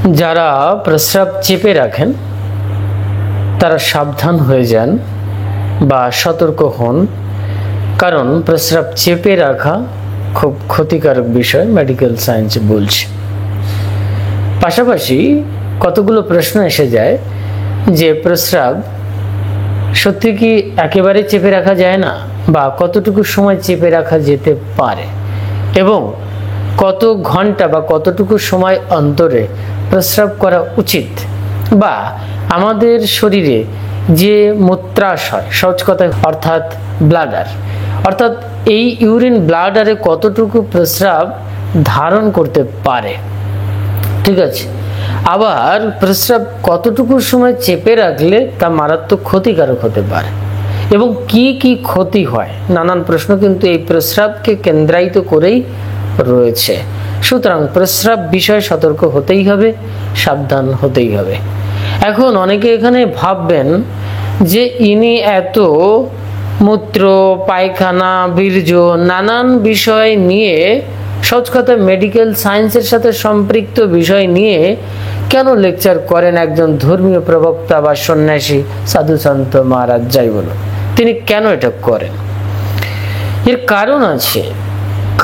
যারা প্রস্রাব চেপে রাখেন তারা সাবধান হয়ে যান বা সতর্ক হন, কারণ প্রস্রাব চেপে রাখা খুব ক্ষতিকারক বিষয় মেডিকেল সায়েন্স বলছে। পাশাপাশি কতগুলো প্রশ্ন এসে যায় যে প্রস্রাব সত্যি কি একেবারে চেপে রাখা যায় না, বা কতটুকু সময় চেপে রাখা যেতে পারে, এবং কত ঘন্টা বা কতটুকু সময় অন্তরে প্রস্রাব করা উচিত, বা আমাদের শরীরে যে মূত্রাশয়, সহজ কথায় অর্থাৎ ব্লাডার, অর্থাৎ এই ইউরিন ব্লাডারে কতটুকু প্রস্রাব ধারণ করতে পারে, ঠিক আছে। আবার প্রস্রাব কতটুকু সময় চেপে রাখলে তা মারাত্মক ক্ষতিকারক হতে পারে, এবং কি কি ক্ষতি হয়, নানান প্রশ্ন কিন্তু এই প্রস্রাবকে কেন্দ্রায়িত করেই রয়েছে। সুতরাং প্রস্রাব বিষয়ে সতর্ক হতেই হবে, সাবধান হতেই হবে। এখন অনেকে এখানে ভাববেন যে ইনি এত মূত্র, পায়খানা, বীর্য নানান বিষয় নিয়ে, সহজ কথা মেডিকেল সায়েন্সের সাথে সম্পৃক্ত বিষয় নিয়ে কেন লেকচার করেন একজন ধর্মীয় প্রবক্তা বা সন্ন্যাসী, সাধু সন্ত মহারাজ যাই বলো, তিনি কেন এটা করেন? এর কারণ আছে।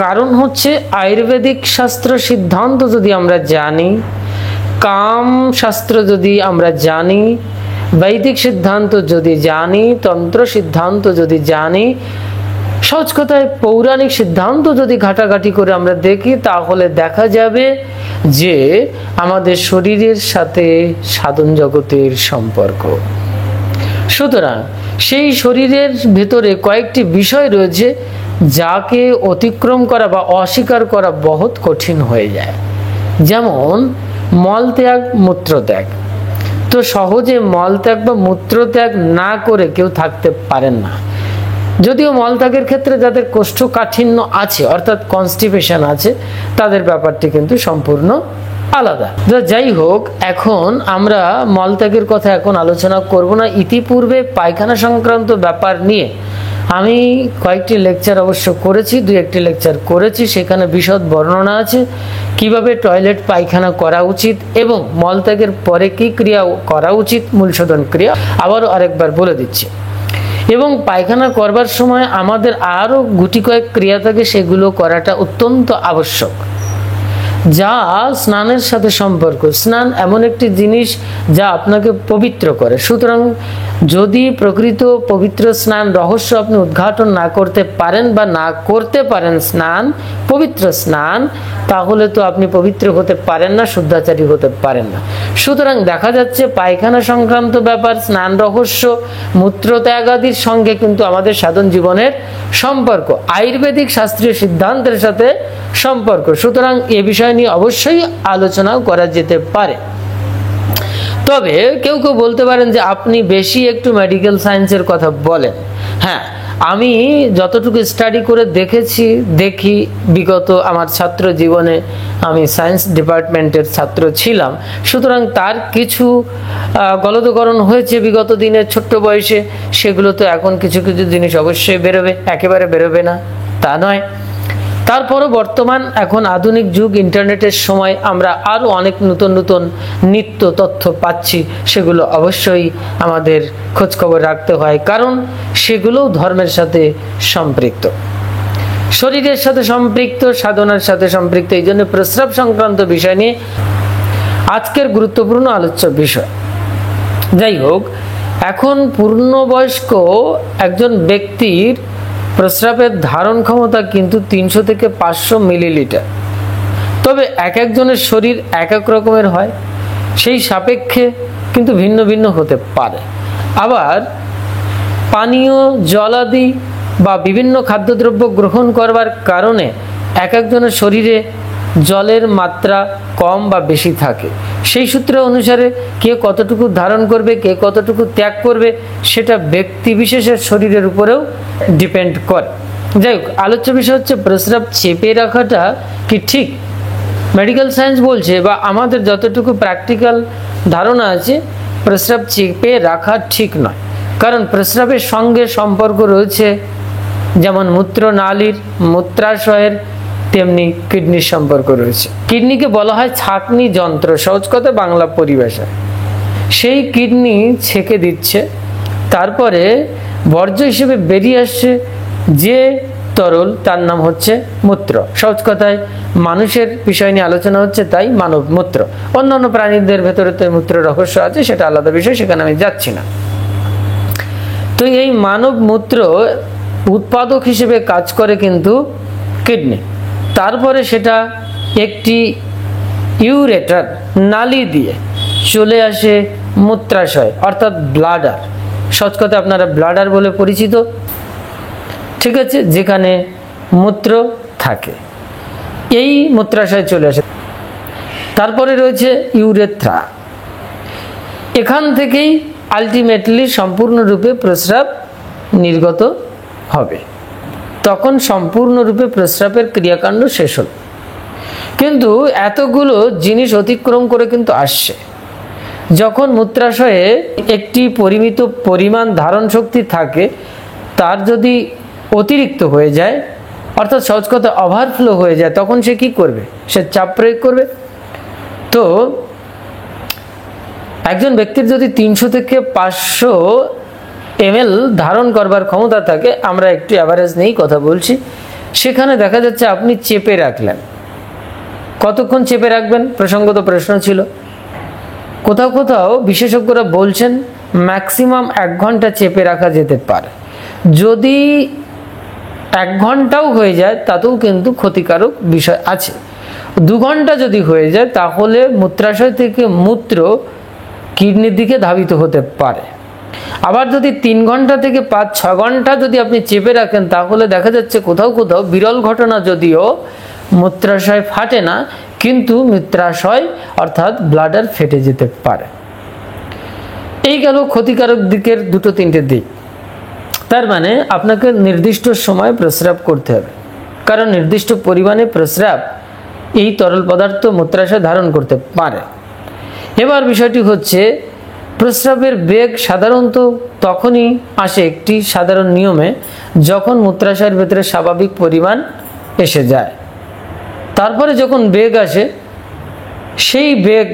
কারণ হচ্ছে আয়ুর্বেদিক শাস্ত্র সিদ্ধান্ত যদি আমরা জানি, কাম শাস্ত্র যদি আমরা জানি, বৈদিক সিদ্ধান্ত যদি জানি, তন্ত্র সিদ্ধান্ত যদি জানি, সহজ কথায় পৌরাণিক সিদ্ধান্ত যদি ঘাটাঘাটি করে আমরা দেখি, তাহলে দেখা যাবে যে আমাদের শরীরের সাথে সাধন জগতের সম্পর্ক। সুতরাং সেই শরীরের ভেতরে কয়েকটি বিষয় রয়েছে যাকে অতিক্রম করা বা অস্বীকার করা বহুত কঠিন হয়ে যায়। যেমন মলত্যাগ, মূত্রত্যাগ। তো সহজে মলত্যাগ বা মূত্রত্যাগ না করে কেউ থাকতে পারেন না। যদিও মলত্যাগের ক্ষেত্রে যাদের কোষ্ঠকাঠিন্য আছে, অর্থাৎ কনস্টিপেশন আছে, তাদের ব্যাপারটি কিন্তু সম্পূর্ণ আলাদা। যাই হোক, এখন আমরা মলত্যাগের কথা এখন আলোচনা করব না। ইতিপূর্বে পায়খানা সংক্রান্ত ব্যাপার নিয়ে আমি কয়েকটি লেকচার অবশ্য করেছি, দুই একটি লেকচার করেছি, সেখানে বিশদ বর্ণনা আছে কিভাবে টয়লেট পায়খানা করা উচিত এবং মলত্যাগের পরে কি ক্রিয়া করা উচিত, মূলশোধন ক্রিয়া আবারও আরেকবার বলে দিচ্ছি। এবং পায়খানা করবার সময় আমাদের আরও গুটি কয়েক ক্রিয়া থাকে, সেগুলো করাটা অত্যন্ত আবশ্যক, যা স্নানের সাথে সম্পর্ক। স্নান এমন একটি জিনিস যা আপনাকে পবিত্র করে। সুতরাং যদি প্রকৃত পবিত্র স্নান রহস্য আপনি উদ্ঘাটন না করতে পারেন বা না করতে পারেন স্নান, পবিত্র স্নান, তাহলে তো আপনি পবিত্র হতে পারেন না, শুদ্ধাচারী হতে পারেন না। সুতরাং দেখা যাচ্ছে পায়খানা সংক্রান্ত ব্যাপার, স্নান রহস্য, মূত্রত্যাগ আদির সঙ্গে কিন্তু আমাদের সাধন জীবনের সম্পর্ক আয়ুর্বেদিক শাস্ত্রীয় সিদ্ধান্তের সাথে সম্পর্ক। সুতরাং এ বিষয় নিয়ে অবশ্যই আলোচনাও করা যেতে পারে। তবে কেউ কেউ বলতে পারেন যে আপনি বেশি একটু মেডিকেল সায়েন্সের কথা বলেন। হ্যাঁ, আমি যতটুকু স্টাডি করে দেখি বিগত আমার ছাত্র জীবনে, আমি সায়েন্স ডিপার্টমেন্টের ছাত্র ছিলাম, সুতরাং তার কিছু গলদকরণ হয়েছে বিগত দিনে ছোট্ট বয়সে, সেগুলো তো এখন কিছু কিছু জিনিস অবশ্যই বেরোবে, একেবারে বেরোবে না তা নয়। তারপরও বর্তমান এখন আধুনিক যুগ, ইন্টারনেটের সময় আমরা আরও অনেক নতুন নতুন নিত্য তথ্য পাচ্ছি, সেগুলো অবশ্যই আমাদের খোঁজখবর রাখতে হয়, কারণ সেগুলোও ধর্মের সাথে সম্পৃক্ত, শরীরের সাথে সম্পৃক্ত, সাধনার সাথে সম্পৃক্ত। এই জন্য প্রস্রাব সংক্রান্ত বিষয় নিয়ে আজকের গুরুত্বপূর্ণ আলোচ্য বিষয়। যাই হোক, এখন পূর্ণবয়স্ক একজন ব্যক্তির প্রস্রাবের ধারণ ক্ষমতা কিন্তু 300 থেকে 500 মিলিলিটার। তবে এক একজনের শরীর এক এক রকমের হয়, সেই সাপেক্ষে কিন্তু ভিন্ন ভিন্ন হতে পারে। আবার পানীয় জলাদি বা বিভিন্ন খাদ্যদ্রব্য গ্রহণ করবার কারণে এক একজনের শরীরে জলের মাত্রা কম বা বেশি থাকে। সেই সূত্র অনুসারে কে কতটুকু ধারণ করবে, কে কতটুকু ত্যাগ করবে, সেটা ব্যক্তি বিশেষের শরীরের উপরেও ডিপেন্ড করে। যাই হোক, আলোচ্য বিষয় হচ্ছে প্রস্রাব চেপে রাখাটা কি ঠিক? মেডিকেল সায়েন্স বলছে, বা আমাদের যতটুকু প্র্যাকটিক্যাল ধারণা আছে, প্রস্রাব চেপে রাখা ঠিক নয়। কারণ প্রস্রাবের সঙ্গে সম্পর্ক রয়েছে যেমন মূত্রনালীর, মূত্রাশয়ের তেমনি কিডনির সম্পর্ক রয়েছে। কিডনিকে বলা হয় ছাঁকনি যন্ত্র, সহজ কথা বাংলা পরিভাষায়। সেই কিডনি ছেঁকে দিচ্ছে, তারপরে বর্জ্য হিসেবে বেরিয়ে আসছে যে তরল, তার নাম হচ্ছে মূত্র। সহজ কথায় মানুষের বিষয় নিয়ে আলোচনা হচ্ছে, তাই মানব মূত্র। অন্যান্য প্রাণীদের ভেতরে তো মূত্র রহস্য আছে, সেটা আলাদা বিষয়, সেখানে আমি যাচ্ছি না। তো এই মানব মূত্র উৎপাদক হিসেবে কাজ করে কিন্তু কিডনি। তারপরে সেটা একটি ইউরেটার নালী দিয়ে চলে আসে মূত্রাশয় অর্থাৎ ব্লাডার। সহজ কথা আপনারা ব্লাডার বলে পরিচিত, ঠিক আছে, যেখানে মূত্র থাকে, এই মূত্রাশয় চলে আসে। তারপরে রয়েছে ইউরেথ্রা। এখান থেকেই আলটিমেটলি সম্পূর্ণরূপে প্রস্রাব নির্গত হবে, তখন সম্পূর্ণরূপে প্রস্রাবের ক্রিয়াকাণ্ড শেষ হল। কিন্তু এতগুলো জিনিস অতিক্রম করে কিন্তু আসছে। যখন মূত্রাশয়ে একটি পরিমিত পরিমাণ ধারণ শক্তি থাকে, তার যদি অতিরিক্ত হয়ে যায়, অর্থাৎ সহজ কথা ওভারফ্লো হয়ে যায়, তখন সে কি করবে? সে চাপ প্রয়োগ করবে। তো একজন ব্যক্তির যদি 300 থেকে 500 ml ধারণ করবার ক্ষমতা থাকে, আমরা একটু অ্যাভারেজ নিয়েই কথা বলছি, সেখানে দেখা যাচ্ছে আপনি চেপে রাখলেন। কতক্ষণ চেপে রাখবেন? প্রসঙ্গত প্রশ্ন ছিল। কোথাও কোথাও বিশেষজ্ঞরা বলছেন ম্যাক্সিমাম 1 ঘন্টা চেপে রাখা যেতে পারে। যদি 1 ঘন্টাও হয়ে যায় তাতেও কিন্তু ক্ষতিকারক বিষয় আছে। 2 ঘন্টা যদি হয়ে যায় তাহলে মূত্রাশয় থেকে মূত্র কিডনির দিকে ধাবিত হতে পারে। আবার যদি 3 ঘন্টা থেকে 5-6 ঘন্টা যদি আপনি চেপে রাখেন, তাহলে দেখা যাচ্ছে কোথাও কোথাও বিরল ঘটনা, যদিও মূত্রাশয় ফাটে না, কিন্তু মূত্রাশয় অর্থাৎ ব্লাডার ফেটে যেতে পারে। এই গেল ক্ষতিকারক দিকের 2-3টে দিক। তার মানে আপনাকে নির্দিষ্ট সময় প্রস্রাব করতে হবে, কারণ নির্দিষ্ট পরিমাণে প্রস্রাব এই তরল পদার্থ মূত্রাশয় ধারণ করতে পারে। এবার বিষয়টি হচ্ছে, প্রস্রাবের বেগ সাধারণত তখনই আসে একটি সাধারণ নিয়মে, যখন মূত্রাশয়ের ভেতরে স্বাভাবিক পরিমাণ এসে যায়। তারপরে যখন বেগ আসে, সেই বেগ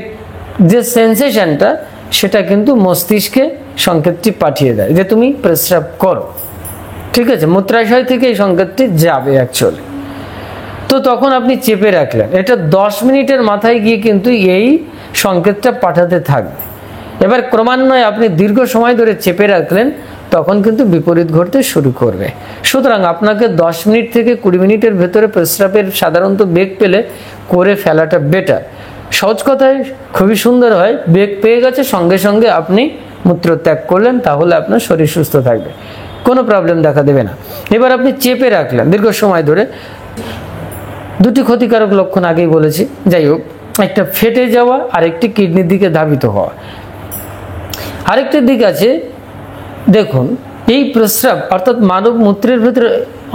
যে সেন্সেশনটা, সেটা কিন্তু মস্তিষ্কে সংকেতটি পাঠিয়ে দেয় যে তুমি প্রস্রাব করো, ঠিক আছে। মূত্রাশয় থেকে এই সংকেতটি যাবে অ্যাকচুয়ালি। তো তখন আপনি চেপে রাখলেন, এটা 10 মিনিটের মাথায় গিয়ে কিন্তু এই সংকেতটা পাঠাতে থাকবে। এবার ক্রমান্বয়ে আপনি দীর্ঘ সময় ধরে চেপে রাখলেন, তখন কিন্তু বিপরীত ঘটতে শুরু করবে। সুতরাং আপনাকে 10 মিনিট থেকে 20 মিনিটের ভেতরে প্রস্রাবের সাধারণত বেগ পেলে করে ফেলাটা বেটার। সহজ কথায় খুবই সুন্দর হয়, বেগ পেয়ে গেছে সঙ্গে সঙ্গে আপনি মূত্র ত্যাগ করলেন, তাহলে আপনার শরীর সুস্থ থাকবে, কোনো প্রবলেম দেখা দেবে না। এবার আপনি চেপে রাখলেন দীর্ঘ সময় ধরে, 2টি ক্ষতিকারক লক্ষণ আগেই বলেছি। যাই হোক, একটা ফেটে যাওয়া আর একটি কিডনির দিকে ধাবিত হওয়া। আরেকটি দিক আছে, দেখুন এই প্রস্রাব অর্থাৎ মানব মূত্রের ভিতরে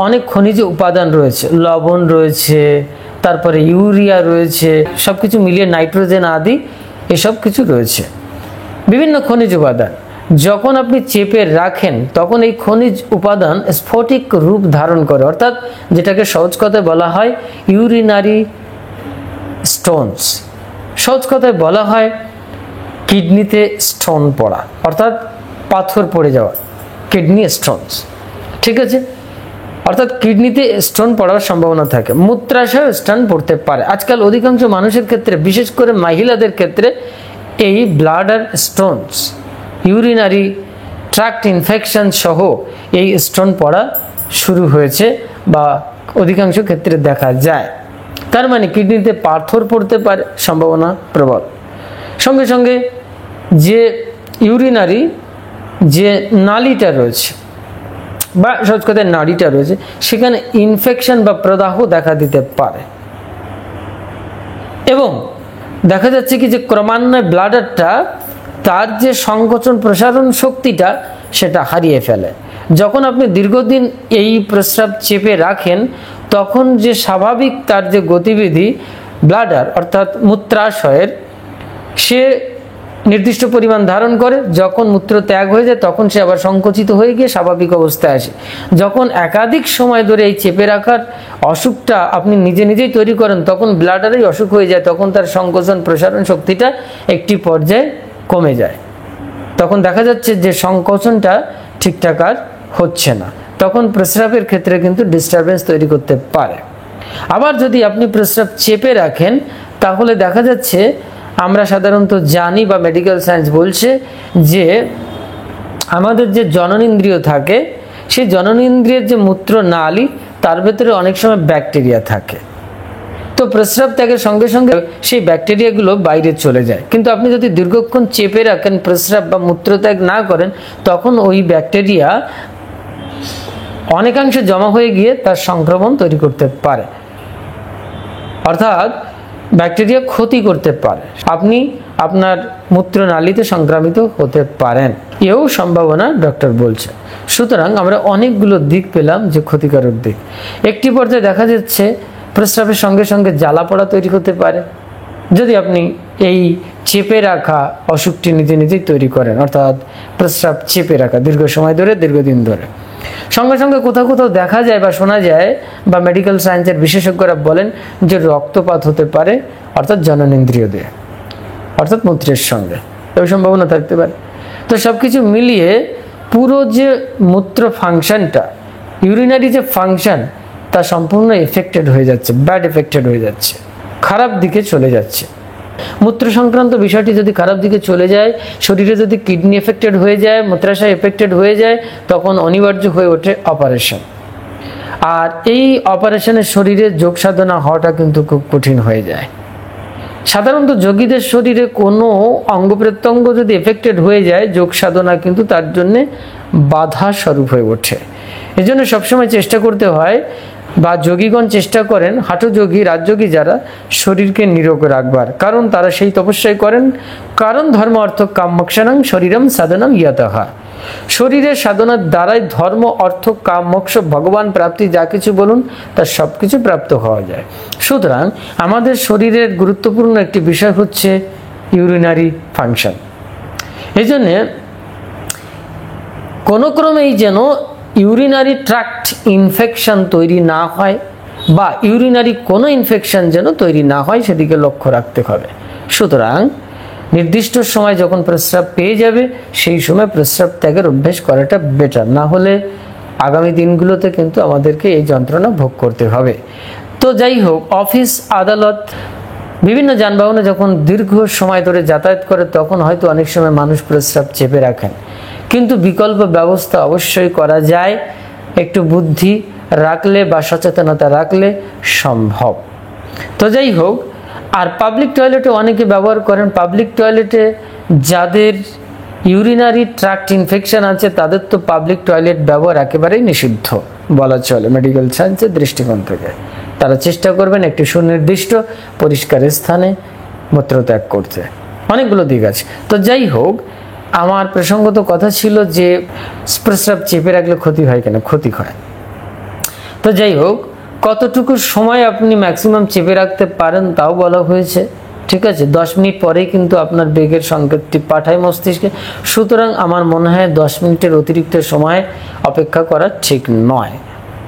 অনেক খনিজ উপাদান রয়েছে, লবণ রয়েছে, তারপরে ইউরিয়া রয়েছে, সবকিছু মিলিয়ে নাইট্রোজেন আদি এসব কিছু রয়েছে, বিভিন্ন খনিজ উপাদান। যখন আপনি চেপে রাখেন তখন এই খনিজ উপাদান স্ফটিক রূপ ধারণ করে, অর্থাৎ যেটাকে সহজ কথায় বলা হয় ইউরিনারি স্টোনস। সহজ কথায় বলা হয় কিডনিতে স্টোন পড়া, অর্থাৎ পাথর পড়ে যাওয়া, কিডনি স্টোনস, ঠিক আছে। অর্থাৎ কিডনিতে স্টোন পড়ার সম্ভাবনা থাকে, মূত্রাশয় স্টোন পড়তে পারে। আজকাল অধিকাংশ মানুষের ক্ষেত্রে, বিশেষ করে মহিলাদের ক্ষেত্রে, এই bladder Stones, urinary tract infection সহ এই স্টোন পড়া শুরু হয়েছে বা অধিকাংশ ক্ষেত্রে দেখা যায়। তার মানে কিডনিতে পাথর পড়তে পারে, সম্ভাবনা প্রবল। সঙ্গে সঙ্গে যে ইউরিনারি যে নালীটা রয়েছে বা সহজ কথায় নাড়িটা রয়েছে, সেখানে ইনফেকশন বা প্রদাহ দেখা দিতে পারে। এবং দেখা যাচ্ছে কি যে ক্রমান্বয়ে ব্লাডারটা তার যে সংকোচন প্রসারণ শক্তিটা সেটা হারিয়ে ফেলে। যখন আপনি দীর্ঘদিন এই প্রস্রাব চেপে রাখেন, তখন যে স্বাভাবিক তার যে গতিবিধি ব্লাডার অর্থাৎ মূত্রাশয়ের, সে নির্দিষ্ট পরিমাণ ধারণ করে, যখন মূত্র ত্যাগ হয়ে যায় তখন সে আবার সংকুচিত হয়ে গিয়ে স্বাভাবিক অবস্থায় আসে। যখন একাধিক সময় ধরে এই চেপে রাখার অসুখটা আপনি নিজে নিজেই তৈরি করেন, তখন ব্লাডারেই অসুখ হয়ে যায়, তখন তার সংকোচন প্রসারণ শক্তিটা একটি পর্যায়ে কমে যায়। তখন দেখা যাচ্ছে যে সংকোচনটা ঠিকঠাক আর হচ্ছে না, তখন প্রস্রাবের ক্ষেত্রে কিন্তু ডিস্টারবেন্স তৈরি করতে পারে। আবার যদি আপনি প্রস্রাব চেপে রাখেন তাহলে দেখা যাচ্ছে, আমরা সাধারণত জানি বা মেডিকেল সায়েন্স বলছে যে আমাদের যে জননেন্দ্রিয় থাকে, সেই জননেন্দ্রিয়ের যে মূত্র নালী তার ভেতরে অনেক সময় ব্যাকটেরিয়া থাকে। তো প্রস্রাব ত্যাগের সঙ্গে সঙ্গে সেই ব্যাকটেরিয়াগুলো বাইরে চলে যায়। কিন্তু আপনি যদি দীর্ঘক্ষণ চেপে রাখেন, প্রস্রাব বা মূত্রত্যাগ না করেন, তখন ওই ব্যাকটেরিয়া অনেকাংশে জমা হয়ে গিয়ে তার সংক্রমণ তৈরি করতে পারে, অর্থাৎ ব্যাকটেরিয়া ক্ষতি করতে পারে। আপনি আপনার মূত্রনালীতে সংক্রামিত হতে পারেন, এও সম্ভাবনা ডক্টর বলছে। সুতরাং আমরা অনেকগুলো দিক পেলাম যে ক্ষতিকারক দিক। একটি পর্যায়ে দেখা যাচ্ছে প্রস্রাবের সঙ্গে সঙ্গে জ্বালা পোড়া তৈরি হতে পারে যদি আপনি এই চেপে রাখা অসুখটি নিজে নিজেই তৈরি করেন, অর্থাৎ প্রস্রাব চেপে রাখা দীর্ঘ সময় ধরে, দীর্ঘদিন ধরে। সঙ্গে সঙ্গে কোথাও কোথাও দেখা যায় বা শোনা যায় বা মেডিকেল সায়েন্সের বিশেষজ্ঞরা বলেন যে রক্তপাত হতে পারে, অর্থাৎ জননেন্দ্রিয় দিয়ে, অর্থাৎ মূত্রের সঙ্গে, এই সম্ভাবনা থাকতে পারে। তো সবকিছু মিলিয়ে পুরো যে মূত্র ফাংশনটা, ইউরিনারি যে ফাংশন, তা সম্পূর্ণ এফেক্টেড হয়ে যাচ্ছে, ব্যাড এফেক্টেড হয়ে যাচ্ছে, খারাপ দিকে চলে যাচ্ছে। মূত্র সংক্রান্ত বিষয়টি যদি খারাপ দিকে চলে যায়, শরীরে যদি কিডনি এফেক্টেড হয়ে যায়, মূত্রাশয় এফেক্টেড হয়ে যায়, তখন অনিবার্য হয়ে ওঠে অপারেশন। আর এই অপারেশনের শরীরে যোগ সাধনা হওয়াটা কিন্তু খুব কঠিন হয়ে যায়। সাধারণত যোগীদের শরীরে কোনো অঙ্গ প্রত্যঙ্গ যদি এফেক্টেড হয়ে যায়, যোগ সাধনা কিন্তু তার জন্য বাধা স্বরূপ হয়ে ওঠে। এই জন্য সবসময় চেষ্টা করতে হয়, বা যোগীগণ চেষ্টা করেন, হাঠযোগী, রাজযোগী যারা, শরীরকে নিরোগ রাখবার, কারণ তারা সেই তপস্যাই করেন। কারণ ধর্ম অর্থ কাম মোক্ষাণং শরীরম সাধনম ইয়তঃ। শরীরের সাধনার দ্বারাই ধর্ম, অর্থ, কাম, মোক্ষ, ভগবান প্রাপ্তি, যা কিছু বলুন, তার সব কিছু প্রাপ্ত হওয়া যায়। সুতরাং আমাদের শরীরের গুরুত্বপূর্ণ একটি বিষয় হচ্ছে ইউরিনারি ফাংশন। এই জন্যে কোনো ক্রমেই যেন ইউরিনারি ট্র্যাক্ট ইনফেকশন তৈরি না হয়, বা ইউরিনারি কোনো ইনফেকশন যেন তৈরি না হয়, সেদিকে লক্ষ্য রাখতে হবে। সুতরাং নির্দিষ্ট সময় যখন প্রস্রাব পেয়ে যাবে, সেই সময় প্রস্রাব ত্যাগের অভ্যেস করাটা বেটার, না হলে আগামী দিনগুলোতে কিন্তু আমাদেরকে এই যন্ত্রণা ভোগ করতে হবে। তো যাই হোক, অফিস, আদালত, বিভিন্ন যানবাহনে যখন দীর্ঘ সময় ধরে যাতায়াত করে, তখন হয়তো অনেক সময় মানুষ প্রস্রাব চেপে রাখেন, কিন্তু বিকল্প ব্যবস্থা অবশ্যই করা যায়, একটু বুদ্ধি রাখলে বা সচেতনতা রাখলে সম্ভব। তো যাই হোক, আর পাবলিক টয়লেটে অনেকে ব্যবহার করেন। পাবলিক টয়লেটে যাদের ইউরিনারি ট্র্যাক্ট ইনফেকশন আছে, তাদের তো পাবলিক টয়লেট ব্যবহার একেবারেই নিষিদ্ধ বলা চলে মেডিকেল সায়েন্সের দৃষ্টিকোণ থেকে। তারা চেষ্টা করবেন একটি সুনির্দিষ্ট পরিষ্কার স্থানে মূত্রত্যাগ করতে। অনেকগুলো দিক আছে। তো যাই হোক, আমার প্রসঙ্গত কথা ছিল যে প্রস্রাব চেপে রাখলে ক্ষতি হয় কেন? ক্ষতি হয়। তো যাই হোক, কতটুকু সময় আপনি ম্যাক্সিমাম চেপে রাখতে পারেন তাও বলা হয়েছে। ঠিক আছে, 10 মিনিট পরেই কিন্তু আপনার বেগের সংকেতটি পাঠায় মস্তিষ্কে। সুতরাং আমার মনে হয় 10 মিনিটের অতিরিক্ত সময় অপেক্ষা করা ঠিক নয়।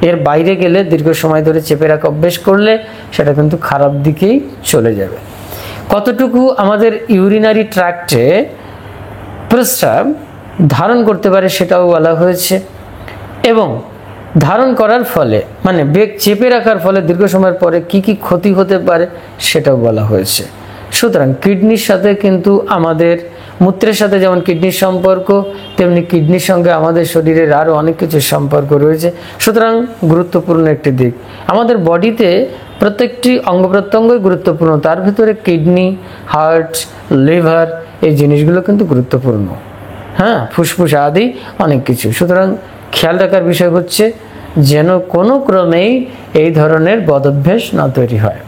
এর বাইরে গেলে দীর্ঘ সময় ধরে চেপে রাখা অভ্যেস করলে সেটা কিন্তু খারাপ দিকেই চলে যাবে। কতটুকু আমাদের ইউরিনারি ট্র্যাক্টে প্রস্রাব ধারণ করতে পারে সেটাও বলা হয়েছে, এবং ধারণ করার ফলে মানে বেগ চেপে রাখার ফলে দীর্ঘ সময়ের পরে কি কি ক্ষতি হতে পারে সেটাও বলা হয়েছে। সুতরাং কিডনির সাথে কিন্তু আমাদের মূত্রের সাথে যেমন কিডনির সম্পর্ক, তেমনি কিডনির সঙ্গে আমাদের শরীরের আরও অনেক কিছু সম্পর্ক রয়েছে। সুতরাং গুরুত্বপূর্ণ একটি দিক। আমাদের বডিতে প্রত্যেকটি অঙ্গ প্রত্যঙ্গই গুরুত্বপূর্ণ, তার ভিতরে কিডনি, হার্ট, লিভার, এই জিনিসগুলো কিন্তু গুরুত্বপূর্ণ। হ্যাঁ, ফুসফুস আদি অনেক কিছু। সুতরাং খেয়াল রাখার বিষয় হচ্ছে যেন কোনো ক্রমেই এই ধরনের বদঅভ্যাস না তৈরি হয়।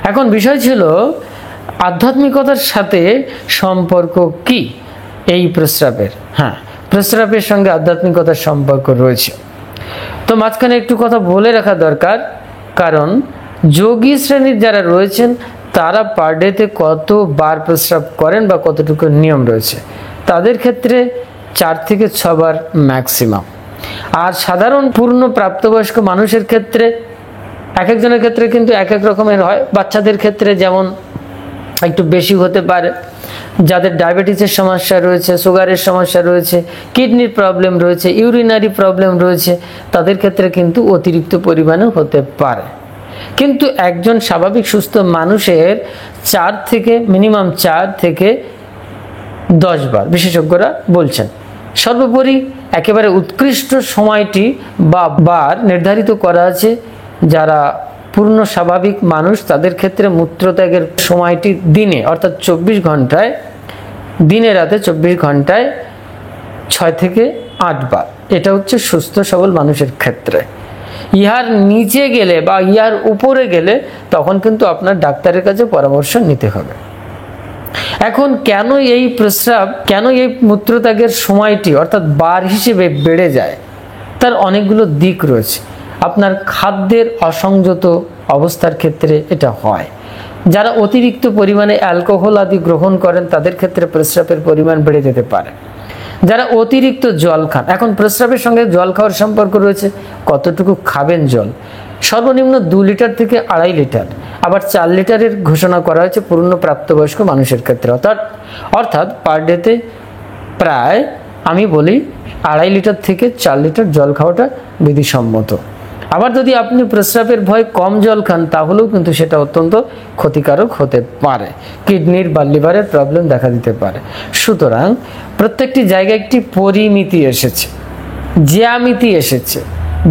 এখন বিষয় ছিল আধ্যাত্মিকতার সাথে সম্পর্ক কি এই প্রস্রাবের? হ্যাঁ, প্রস্রাবের সঙ্গে আধ্যাত্মিকতার সম্পর্ক রয়েছে। তো মাঝখানে একটু কথা বলে রাখা দরকার, কারণ যোগী শ্রেণীর যারা রয়েছেন তারা পার ডেতে কতবার প্রস্রাব করেন বা কতটুকু নিয়ম রয়েছে, তাদের ক্ষেত্রে 4 থেকে 6 বার ম্যাক্সিমাম। আর সাধারণ পূর্ণ প্রাপ্তবয়স্ক মানুষের ক্ষেত্রে এক একজনের ক্ষেত্রে কিন্তু এক এক রকমের হয়। বাচ্চাদের ক্ষেত্রে যেমন একটু বেশি হতে পারে, যাদের ডায়াবেটিসের সমস্যা রয়েছে, সুগারের সমস্যা রয়েছে, কিডনির প্রবলেম রয়েছে, ইউরিনারি প্রবলেম রয়েছে, তাদের ক্ষেত্রে কিন্তু অতিরিক্ত পরিমাণে হতে পারে। কিন্তু একজন স্বাভাবিক সুস্থ মানুষের মিনিমাম 4 থেকে 10 বার বিশেষজ্ঞরা বলছেন। সর্বোপরি একেবারে উৎকৃষ্ট সময়টি বা বার নির্ধারিত করা আছে যারা পূর্ণ স্বাভাবিক মানুষ, তাদের ক্ষেত্রে মূত্রত্যাগের সময়টি দিনে অর্থাৎ 24 ঘন্টায়, দিনে রাতে 24 ঘন্টায় 6 থেকে 8 বার। এটা হচ্ছে সুস্থ সবল মানুষের ক্ষেত্রে। ইহার নিচে গেলে বা ইহার উপরে গেলে তখন কিন্তু আপনার ডাক্তারের কাছে পরামর্শ নিতে হবে। এখন কেন এই মূত্রত্যাগের সময়টি অর্থাৎ বার হিসেবে বেড়ে যায়, তার অনেকগুলো দিক রয়েছে। আপনার খাদ্যের অসংযত অবস্থার ক্ষেত্রে এটা হয়। যারা অতিরিক্ত পরিমাণে অ্যালকোহল আদি গ্রহণ করেন তাদের ক্ষেত্রে প্রস্রাবের পরিমাণ বেড়ে যেতে পারে। যারা অতিরিক্ত জল খান, এখন প্রস্রাবের সঙ্গে জল খাওয়ার সম্পর্ক রয়েছে, কতটুকু খাবেন জল। সর্বনিম্ন 2 লিটার থেকে 2.5 লিটার, আবার 4 লিটারের ঘোষণা করা হয়েছে পূর্ণ প্রাপ্তবয়স্ক মানুষের ক্ষেত্রে। অর্থাৎ পার ডেতে প্রায় আমি বলি 2.5 লিটার থেকে 4 লিটার জল খাওয়াটা বিধিসম্মত। আবার যদি আপনি প্রস্রাবের ভয় কম জল খান তাহলেও কিন্তু সেটা অত্যন্ত ক্ষতিকারক হতে পারে, কিডনির বা লিভারের প্রবলেম দেখা দিতে পারে। সুতরাং প্রত্যেকটি জায়গায় একটি পরিমিতি এসেছে, জ্যামিতি এসেছে,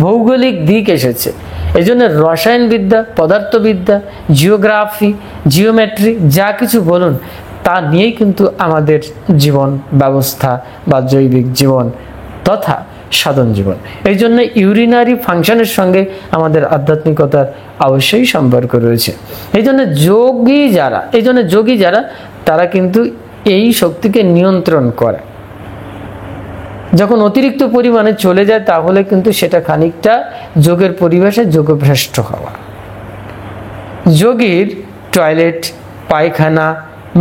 ভৌগোলিক দিক এসেছে। এই জন্য রসায়নবিদ্যা, পদার্থবিদ্যা, জিওগ্রাফি, জিওমেট্রি যা কিছু বলুন তা নিয়েই কিন্তু আমাদের জীবন ব্যবস্থা বা জৈবিক জীবন তথা সাধন জীবন। এই জন্য ইউরিনারি ফাংশনের সঙ্গে আমাদের আধ্যাত্মিকতার অবশ্যই সম্পর্ক রয়েছে। এই জন্য যোগী যারা তারা কিন্তু এই শক্তিকে নিয়ন্ত্রণ করে। যখন অতিরিক্ত পরিমাণে চলে যায় তাহলে কিন্তু সেটা খানিকটা যোগের পরিবেশে যোগভ্রষ্ট হওয়া। যোগীর টয়লেট, পায়খানা,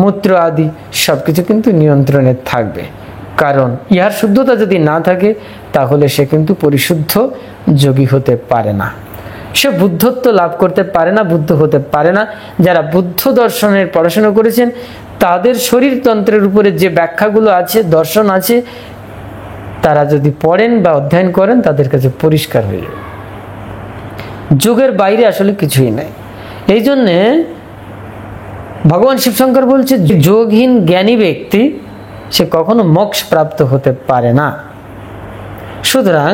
মূত্র আদি সবকিছু কিন্তু নিয়ন্ত্রণে থাকবে, কারণ ইহার শুদ্ধতা যদি না থাকে তাহলে সে কিন্তু পরিশুদ্ধ যোগী হতে পারে না, সে বুদ্ধত্ব লাভ করতে পারে না, বুদ্ধ হতে পারে না। যারা বুদ্ধ দর্শনের পড়াশোনা করেছেন তাদের শরীরতন্ত্রের উপরে যে ব্যাখ্যাগুলো আছে, দর্শন আছে, তারা যদি পড়েন বা অধ্যয়ন করেন তাদের কাছে পরিষ্কার হয়ে যাবে যোগের বাইরে আসলে কিছুই নাই। এই জন্যে ভগবান শিবশঙ্কর বলছে, যোগহীন জ্ঞানী ব্যক্তি সে কখনো মোক্ষ প্রাপ্ত হতে পারে না। সুতরাং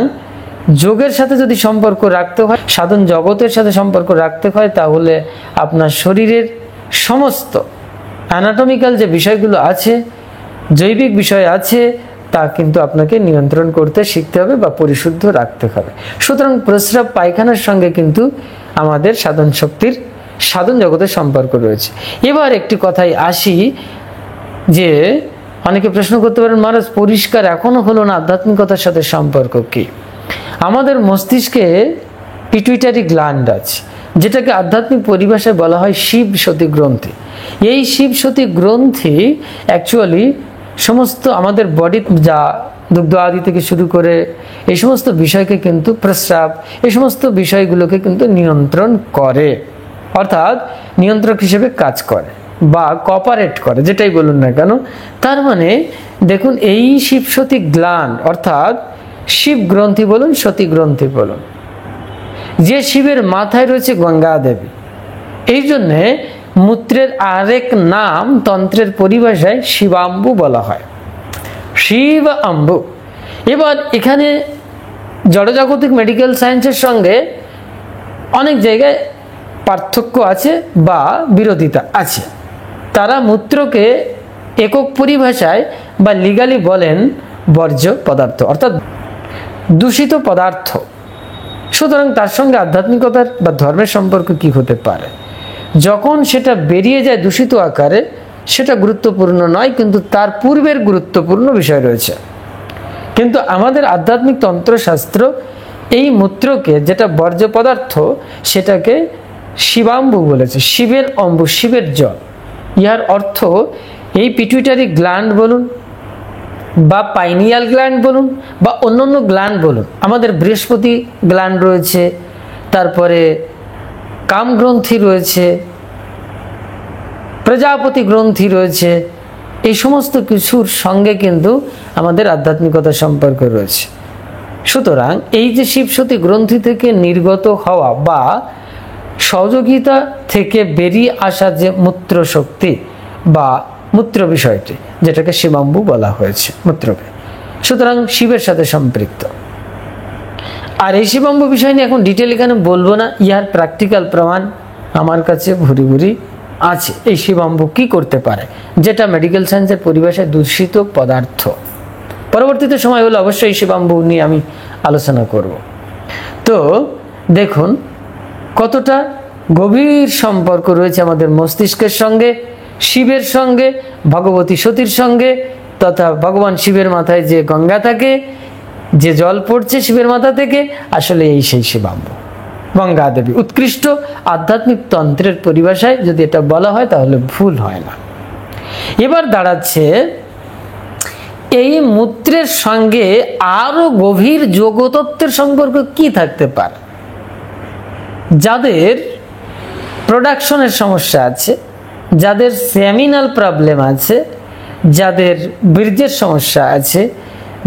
যোগের সাথে যদি সম্পর্ক রাখতে হয়, সাধন জগতের সাথে সম্পর্ক রাখতে হয়, তাহলে আপনার শরীরের সমস্ত অ্যানাটমিক্যাল যে বিষয়গুলো আছে, জৈবিক বিষয় আছে, তা কিন্তু আপনাকে নিয়ন্ত্রণ করতে শিখতে হবে বা পরিশুদ্ধ রাখতে হবে। সুতরাং প্রস্রাব পায়খানার সঙ্গে কিন্তু আমাদের সাধন জগতের সম্পর্ক রয়েছে। এবার একটি কথায় আসি, যে অনেকে প্রশ্ন করতে পারেন, মহারাজ পরিষ্কার এখনো হলো না, আধ্যাত্মিকতার সাথে সম্পর্ক কি? আমাদের মস্তিষ্কে পিটুইটারি গ্ল্যান্ড আছে, যেটাকে আধ্যাত্মিক পরিভাষায় বলা হয় শিব সতী গ্রন্থি। এই শিব সতী গ্রন্থি অ্যাকচুয়ালি সমস্ত আমাদের বডি, যা দুগ্ধ আদি থেকে শুরু করে এই সমস্ত বিষয়কে কিন্তু, প্রস্রাব, এই সমস্ত বিষয়গুলোকে কিন্তু নিয়ন্ত্রণ করে, অর্থাৎ নিয়ন্ত্রক হিসেবে কাজ করে বা কপারেট করে, যেটাই বলুন না কেন। তার মানে দেখুন, এই শিব সতী গ্ল্যান্ড অর্থাৎ শিব গ্রন্থি বলুন, সতী গ্রন্থি বলুন, যে শিবের মাথায় রয়েছে গঙ্গা দেবী, এই জন্যে মূত্রের আরেক নাম তন্ত্রের পরিভাষায় শিবাম্বু বলা হয়, শিব আম্বু। এবার এখানে জড়জাগতিক মেডিকেল সায়েন্সের সঙ্গে অনেক জায়গায় পার্থক্য আছে বা বিরোধিতা আছে। তারা মূত্রকে একক পরিভাষায় বা লিগালি বলেন বর্জ্য পদার্থ, অর্থাৎ দূষিত পদার্থ। সুতরাং তার সঙ্গে আধ্যাত্মিকতার বা ধর্মের সম্পর্ক কি হতে পারে? যখন সেটা বেরিয়ে যায় দূষিত আকারে, সেটা গুরুত্বপূর্ণ নয়, কিন্তু তার পূর্বের গুরুত্বপূর্ণ বিষয় রয়েছে। কিন্তু আমাদের আধ্যাত্মিক তন্ত্রশাস্ত্র এই মূত্রকে, যেটা বর্জ্য পদার্থ, সেটাকে শিবাম্বু বলেছে, শিবের অম্বু, শিবের জল। ইহার অর্থ এই পিটুইটারি গ্ল্যান্ড বলুন বা পাইনিয়াল গ্ল্যান্ড বলুন বা অন্যান্য গ্ল্যান্ড বলুন, আমাদের বৃহস্পতি গ্ল্যান্ড রয়েছে, তারপরে কামগ্রন্থি রয়েছে, প্রজাপতি গ্রন্থি রয়েছে, এই সমস্ত কিছুর সঙ্গে কিন্তু আমাদের আধ্যাত্মিকতা সম্পর্ক রয়েছে। সুতরাং এই যে শিবসতী গ্রন্থি থেকে নির্গত হওয়া বা সহযোগিতা থেকে বেরিয়ে আসা যে মূত্র শক্তি বা মূত্র বিষয়টি, যেটাকে শিবাম্বু বলা হয়েছে মূত্রকে, সুতরাং শিবের সাথে সম্পৃক্ত। আর এই শিবাম্বু বিষয় নিয়ে এখন ডিটেল এখানে বলবো না, ইহার প্র্যাকটিক্যাল প্রমাণ আমার কাছে ভুরি ভুরি আছে। এই শিবাম্বু কি করতে পারে, যেটা মেডিকেল সায়েন্সের পরিভাষায় দূষিত পদার্থ। পরবর্তীতে সময় হলে অবশ্যই এই শিবাম্বু নিয়ে আমি আলোচনা করব। তো দেখুন কতটা গভীর সম্পর্ক রয়েছে আমাদের মস্তিষ্কের সঙ্গে, শিবের সঙ্গে, ভগবতী সতীর সঙ্গে, তথা ভগবান শিবের মাথায় যে গঙ্গা থাকে, যে জল পড়ছে শিবের মাথা থেকে, আসলে এই সেই শিবাম্বু, গঙ্গা দেবী। উৎকৃষ্ট আধ্যাত্মিক তন্ত্রের পরিভাষায় যদি এটা বলা হয় তাহলে ভুল হয় না। এবার দাঁড়াচ্ছে এই মূত্রের সঙ্গে আরো গভীর যোগতত্ত্বের সম্পর্ক কি থাকতে পারে। যাদের প্রোডাকশনের সমস্যা আছে, যাদের সেমিনাল প্রবলেম আছে, যাদের বীর্যের সমস্যা আছে,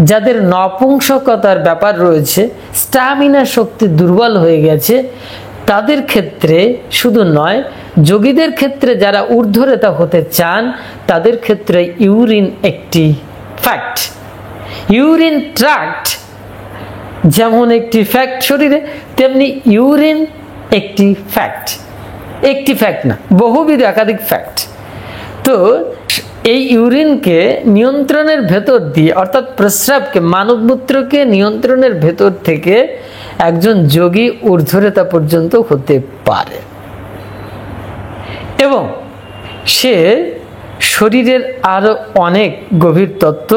যাদের নপুংসকতার ব্যাপার রয়েছে, স্ট্যামিনা শক্তি দুর্বল হয়ে গেছে, তাদের ক্ষেত্রে শুধু নয়, যোগীদের ক্ষেত্রে যারা ঊর্ধ্বরেতা হতে চান তাদের ক্ষেত্রে ইউরিন একটি ফ্যাক্ট। ইউরিন ট্র্যাক্ট যেমন একটি ফ্যাক্ট শরীরে, তেমনি ইউরিন একটি ফ্যাক্ট। একটি ফ্যাক্ট না, বহুবিধ একাধিক ফ্যাক্ট। তো এই ইউরিনকে নিয়ন্ত্রণের ভেতর দিয়ে, অর্থাৎ প্রস্রাবকে, মানবমূত্রকে নিয়ন্ত্রণের ভেতর থেকে একজন যোগী ঊর্ধ্বরেতা পর্যন্ত হতে পারে এবং সে শরীরের আরো অনেক গভীর তত্ত্ব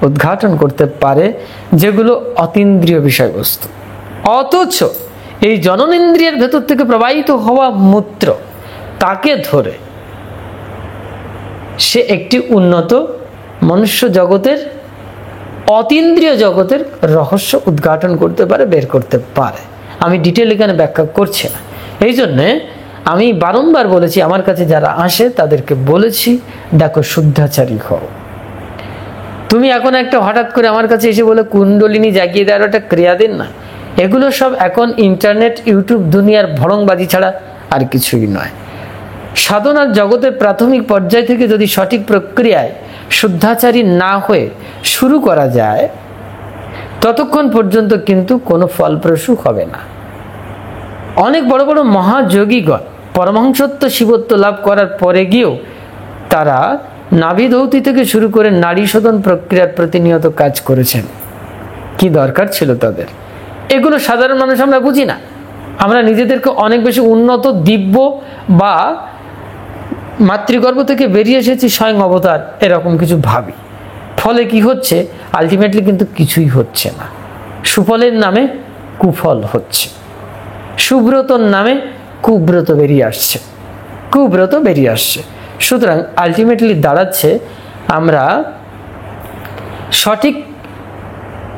উদ্ঘাটন করতে পারে, যেগুলো অতীন্দ্রিয় বিষয়বস্তু। অথচ এই জননেন্দ্রিয়ের ভেতর থেকে প্রবাহিত হওয়া মূত্র, তাকে ধরে সে একটি উন্নত মনুষ্য জগতের, অতীন্দ্রিয় জগতের রহস্য উদ্ঘাটন করতে পারে, বের করতে পারে। আমি ডিটেল এখানে ব্যাখ্যা করছি না। এই জন্যে আমি বারংবার বলেছি, আমার কাছে যারা আসে তাদেরকে বলেছি, দেখো শুদ্ধাচারী হও। তুমি এখন একটা হঠাৎ করে আমার কাছে এসে বলে কুণ্ডলিনী জাগিয়ে দেওয়ার একটা ক্রিয়া দিন না, এগুলো সব এখন ইন্টারনেট, ইউটিউব দুনিয়ার ভড়ংবাজি ছাড়া আর কিছুই নয়। সাধনার জগতের প্রাথমিক পর্যায় থেকে যদি সঠিক প্রক্রিয়ায় শুদ্ধাচারী না হয়ে শুরু করা যায়, ততক্ষণ পর্যন্ত কিন্তু কোনো ফলপ্রসূ হবে না। অনেক বড় বড় মহাযোগীগণ পরমহংসত্ব, শিবত্ব লাভ করার পরে গিয়েও তারা নাভিধৌতি থেকে শুরু করে নারী শোধন প্রক্রিয়ার প্রতিনিয়ত কাজ করেছেন। কি দরকার ছিল তাদের? এগুলো সাধারণ মানুষ আমরা বুঝি না। আমরা নিজেদেরকে অনেক বেশি উন্নত, দিব্য বা মাতৃগর্ভ থেকে বেরিয়ে এসেছি স্বয়ং অবতার, এরকম কিছু ভাবি। ফলে কি হচ্ছে? আলটিমেটলি কিন্তু কিছুই হচ্ছে না। সুফলের নামে কুফল হচ্ছে, সুব্রতর নামে কুব্রত বেরিয়ে আসছে, কুব্রত বেরিয়ে আসছে। সুতরাং আলটিমেটলি দাঁড়াচ্ছে আমরা সঠিক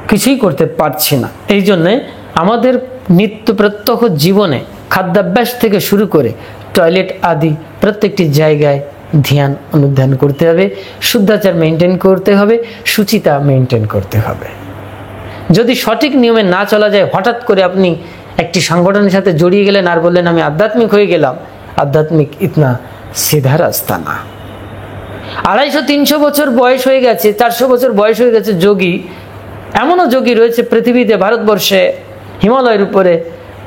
কিছুই করতে পারছি না। এই জন্যে আমাদের নিত্য প্রত্যহ জীবনে খাদ্যাভ্যাস থেকে শুরু করে টয়লেট আদি প্রত্যেকটি জায়গায় ধ্যান অনুধ্যান করতে হবে, শুদ্ধাচার মেনটেন করতে হবে, শুচিতা মেনটেন করতে হবে। যদি সঠিক নিয়মে না চলা যায়, হঠাৎ করে আপনি একটি সংগঠনের সাথে জড়িয়ে গেলেন আর বললেন আমি আধ্যাত্মিক হয়ে গেলাম, আধ্যাত্মিক ইতনা সিধা রাস্তা না। 250-300 বছর বয়স হয়ে গেছে, 400 বছর বয়স হয়ে গেছে যোগী, এমনও যোগী রয়েছে পৃথিবীতে, ভারতবর্ষে, হিমালয়ের উপরে,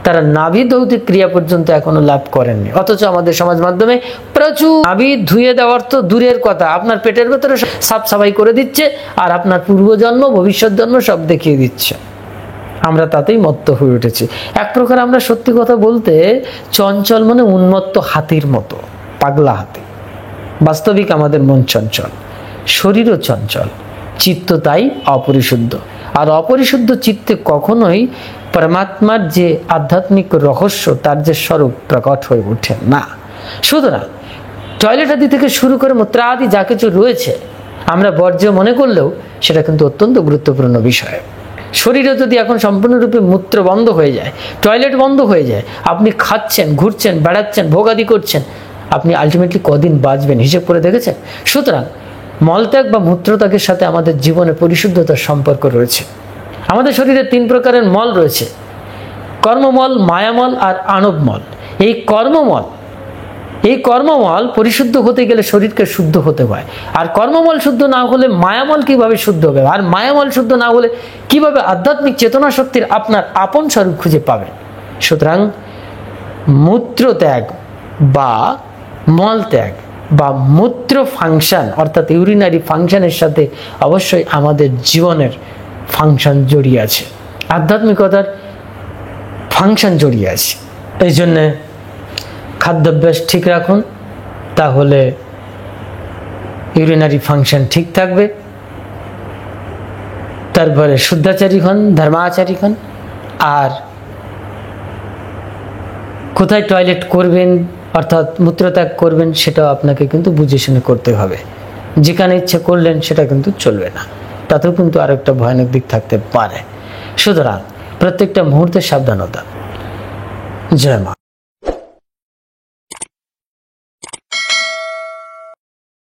তারা নাভি ধৌতিক ক্রিয়া পর্যন্ত এখনো লাভ করেননি। অথচ আমাদের সমাজ মাধ্যমে প্রচুর নাভি ধুয়ে দেওয়ার তো দূরের কথা, আপনার পেটের ভেতরে সাফ সাফাই করে দিচ্ছে আর আপনার পূর্বজন্ম, ভবিষ্যৎ জন্ম সব দেখিয়ে দিচ্ছে। আমরা তাতেই মত্ত হয়ে উঠেছি। এক প্রকার আমরা সত্যি কথা বলতে চঞ্চল, মানে উন্মত্ত হাতির মতো, পাগলা হাতি। বাস্তবিক আমাদের মন চঞ্চল, শরীরও চঞ্চল, চিত্ত তাই অপরিশুদ্ধ। আর অপরিশুদ্ধ চিত্তে কখনোই পরমাত্মার যে আধ্যাত্মিক রহস্য, তার যে স্বরূপ প্রকট হয়ে ওঠে না। সুতরাং টয়লেট আদি থেকে শুরু করে মূত্রা আদি যা কিছু রয়েছে আমরা বর্জ্য মনে করলেও সেটা কিন্তু অত্যন্ত গুরুত্বপূর্ণ বিষয়। শরীরে যদি এখন সম্পূর্ণরূপে মূত্র বন্ধ হয়ে যায়, টয়লেট বন্ধ হয়ে যায়, আপনি খাচ্ছেন, ঘুরছেন, বেড়াচ্ছেন, ভোগাদি করছেন, আপনি আলটিমেটলি কদিন বাঁচবেন হিসেব করে দেখেছেন? সুতরাং মলত্যাগ বা মূত্রত্যাগের সাথে আমাদের জীবনে পরিশুদ্ধতার সম্পর্ক রয়েছে। আমাদের শরীরে 3 প্রকারের মল রয়েছে: কর্মমল, মায়ামল আর আনবমল। এই কর্মমল পরিশুদ্ধ হতে গেলে শরীরকে শুদ্ধ হতে হয়। আর কর্মমল শুদ্ধ না হলে মায়ামল কিভাবে শুদ্ধ হবে? আর মায়ামল শুদ্ধ না হলে কিভাবে আধ্যাত্মিক চেতনা শক্তির আপনার আপন স্বরূপ খুঁজে পাবেন? সুতরাং মূত্র ত্যাগ বা মল ত্যাগ বা মূত্র ফাংশন অর্থাৎ ইউরিনারি ফাংশনের সাথে অবশ্যই আমাদের জীবনের ফাংশন জড়িয়ে আছে, আধ্যাত্মিকতার ফাংশন জড়িয়ে আছে। এই জন্যে খাদ্যাভ্যাস ঠিক রাখুন, তাহলে ইউরিনারি ফাংশন ঠিক থাকবে। তারপরে শুদ্ধাচারী হন, ধর্মাচারী হন। আর কোথায় টয়লেট করবেন অর্থাৎ মূত্রত্যাগ করবেন সেটাও আপনাকে কিন্তু বুঝে শুনে করতে হবে। যেখানে ইচ্ছে করলেন সেটা কিন্তু চলবে না, তাতেও কিন্তু আরো একটা ভয়ানক দিক থাকতে পারে। সুতরাং প্রত্যেকটা মুহূর্তে সাবধানতা। জয় মা।